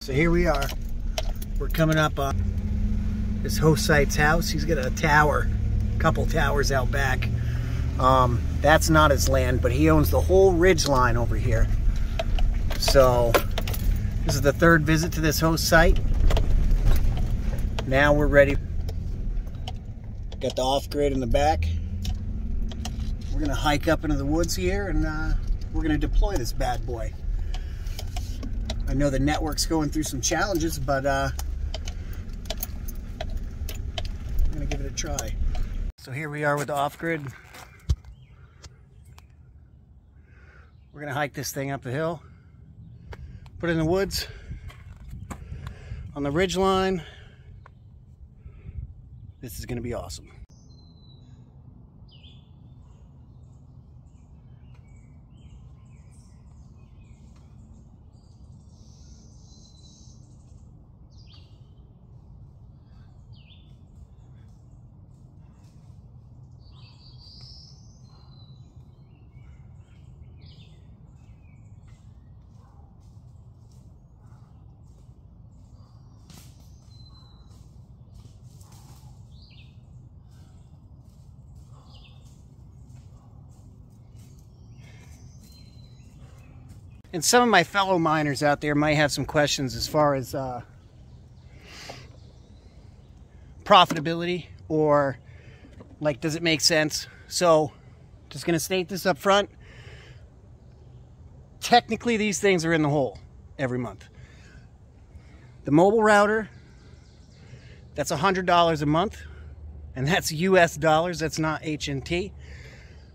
So here we are. We're coming up on this host site's house. He's got a tower, a couple towers out back. That's not his land, but he owns the whole ridge line over here. So this is the third visit to this host site. Now we're ready. Got the off-grid in the back. We're gonna hike up into the woods here and we're gonna deploy this bad boy. I know the network's going through some challenges, but I'm gonna give it a try. So here we are with the off-grid. We're gonna hike this thing up the hill, put it in the woods, on the ridge line. This is gonna be awesome. And some of my fellow miners out there might have some questions as far as profitability, or like, does it make sense? So just gonna state this up front. Technically, these things are in the hole every month. The mobile router, that's $100 a month, and that's US dollars, that's not HNT.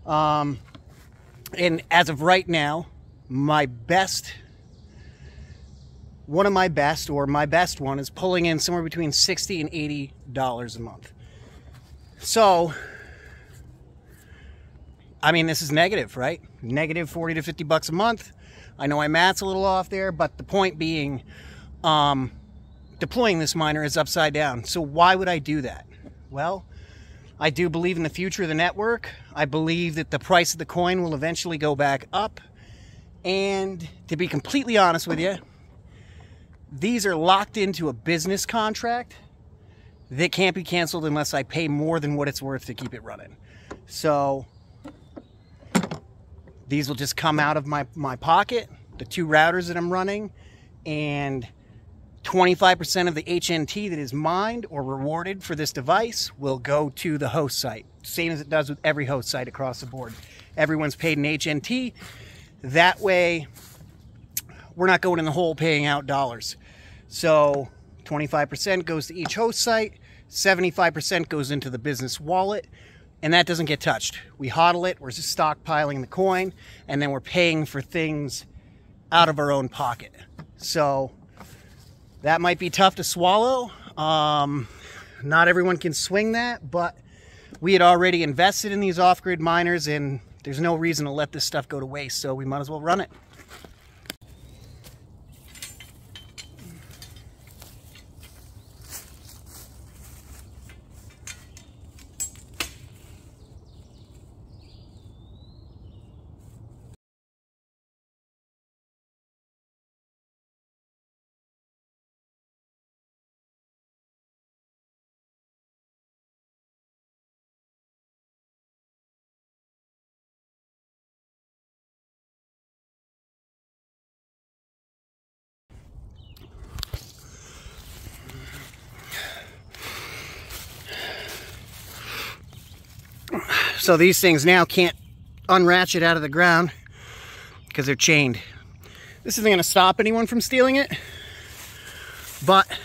And as of right now, my best one is pulling in somewhere between $60 and $80 a month. So, I mean, this is negative, right? Negative 40 to 50 bucks a month. I know my math's a little off there, but the point being, deploying this miner is upside down. So why would I do that? Well, I do believe in the future of the network. I believe that the price of the coin will eventually go back up. And to be completely honest with you, these are locked into a business contract that can't be canceled unless I pay more than what it's worth to keep it running. So these will just come out of my pocket, the two routers that I'm running, and 25% of the HNT that is mined or rewarded for this device will go to the host site. Same as it does with every host site across the board. Everyone's paid in HNT. That way, we're not going in the hole paying out dollars. So 25% goes to each host site, 75% goes into the business wallet, and that doesn't get touched. We hodl it, we're just stockpiling the coin, and then we're paying for things out of our own pocket. So that might be tough to swallow. Not everyone can swing that, but we had already invested in these off-grid miners, and there's no reason to let this stuff go to waste, so we might as well run it. So these things now can't unratchet out of the ground because they're chained. This isn't going to stop anyone from stealing it, but I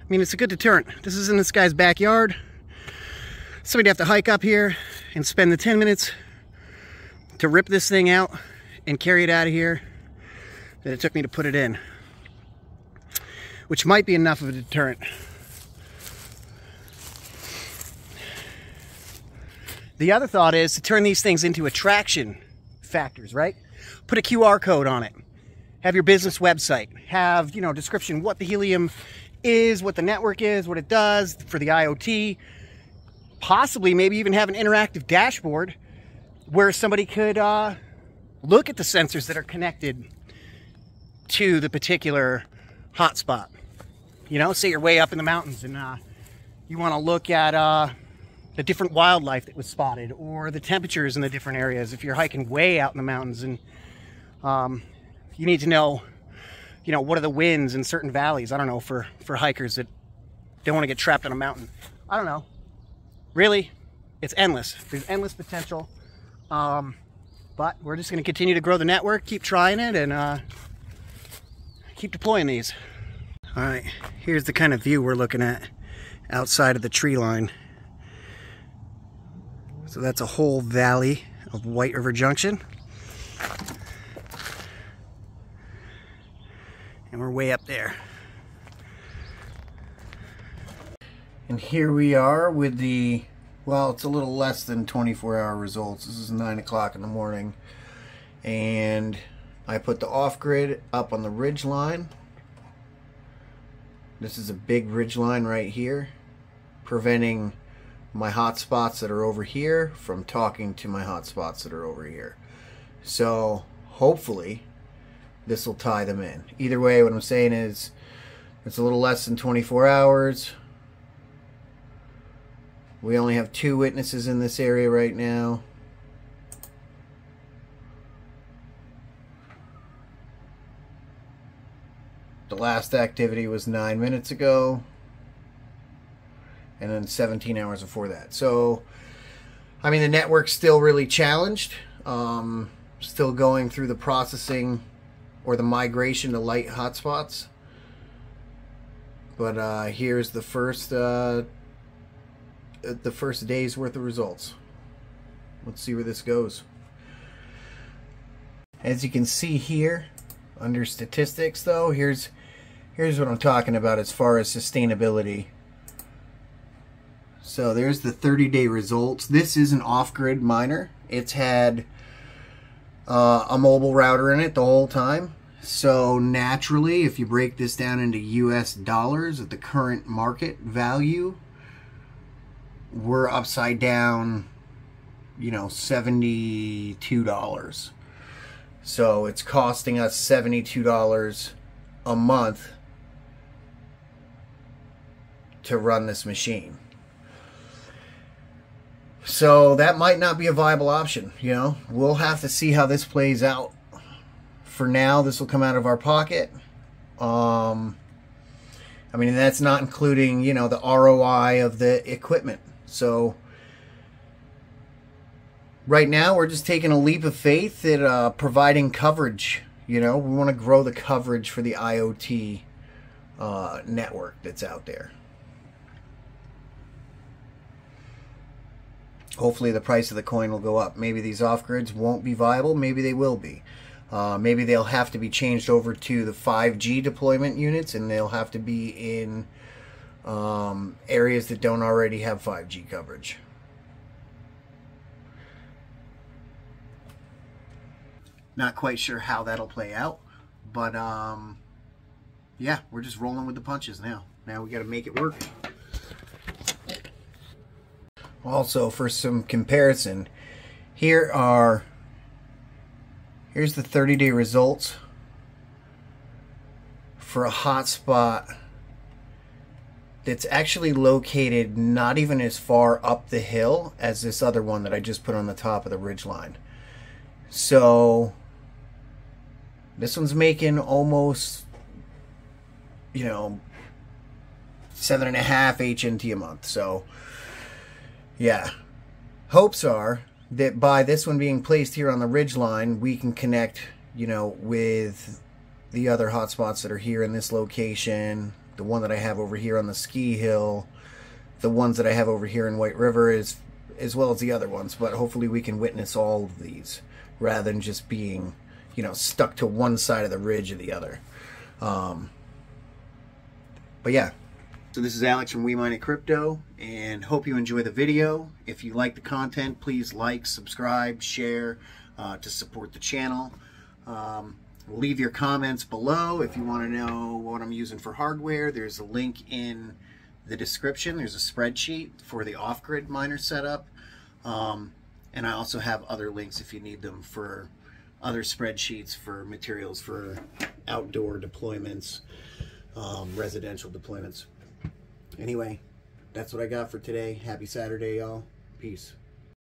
mean, it's a good deterrent. This is in this guy's backyard. Somebody'd have to hike up here and spend the 10 minutes to rip this thing out and carry it out of here that it took me to put it in, which might be enough of a deterrent. The other thought is to turn these things into attraction factors, right? Put a QR code on it. Have your business website. Have, description what the helium is, what the network is, what it does for the IoT. Possibly maybe even have an interactive dashboard where somebody could look at the sensors that are connected to the particular hotspot. You know, say you're way up in the mountains and you want to look at the different wildlife that was spotted, or the temperatures in the different areas. If you're hiking way out in the mountains, and you need to know, you know, what are the winds in certain valleys. I don't know, for hikers that don't want to get trapped on a mountain. I don't know. Really, it's endless. There's endless potential. But we're just going to continue to grow the network, keep trying it, and keep deploying these. All right, here's the kind of view we're looking at outside of the tree line. So that's a whole valley of White River Junction. And we're way up there. And here we are with the, well, it's a little less than 24-hour results. This is 9 o'clock in the morning. And I put the off-grid up on the ridge line. This is a big ridge line right here, preventing my hotspots that are over here from talking to my hotspots that are over here. So hopefully this will tie them in. Either way, what I'm saying is it's a little less than 24 hours. We only have 2 witnesses in this area right now. The last activity was 9 minutes ago, and then 17 hours before that. So, I mean, the network's still really challenged. Still going through the processing or the migration to light hotspots. But here's the first day's worth of results. Let's see where this goes. As you can see here, under statistics, though, here's what I'm talking about as far as sustainability. So there's the 30-day results. This is an off-grid miner. It's had a mobile router in it the whole time. So naturally, if you break this down into US dollars at the current market value, we're upside down, you know, $72. So it's costing us $72 a month to run this machine. So that might not be a viable option, you know. We'll have to see how this plays out. For now, this will come out of our pocket. I mean, that's not including, you know, the ROI of the equipment. So right now, we're just taking a leap of faith at providing coverage. You know, we want to grow the coverage for the IoT network that's out there. Hopefully the price of the coin will go up. Maybe these off-grids won't be viable. Maybe they will be. Maybe they'll have to be changed over to the 5G deployment units, and they'll have to be in areas that don't already have 5G coverage. Not quite sure how that'll play out, but yeah, we're just rolling with the punches now. Now we got to make it work. Also, for some comparison, here's the 30-day results for a hotspot that's actually located not even as far up the hill as this other one that I just put on the top of the ridge line. So this one's making almost, you know, 7.5 HNT a month. So yeah, hopes are that by this one being placed here on the ridge line, we can connect, you know, with the other hotspots that are here in this location, the one that I have over here on the ski hill, the ones that I have over here in White River, as well as the other ones. But hopefully we can witness all of these rather than just being, you know, stuck to one side of the ridge or the other. But yeah. So this is Alex from We Mine It Crypto, and hope you enjoy the video. If you like the content, please like, subscribe, share to support the channel. Leave your comments below if you want to know what I'm using for hardware. There's a link in the description. There's a spreadsheet for the off-grid miner setup. And I also have other links if you need them for other spreadsheets for materials for outdoor deployments, residential deployments. Anyway, that's what I got for today. Happy Saturday, y'all. Peace.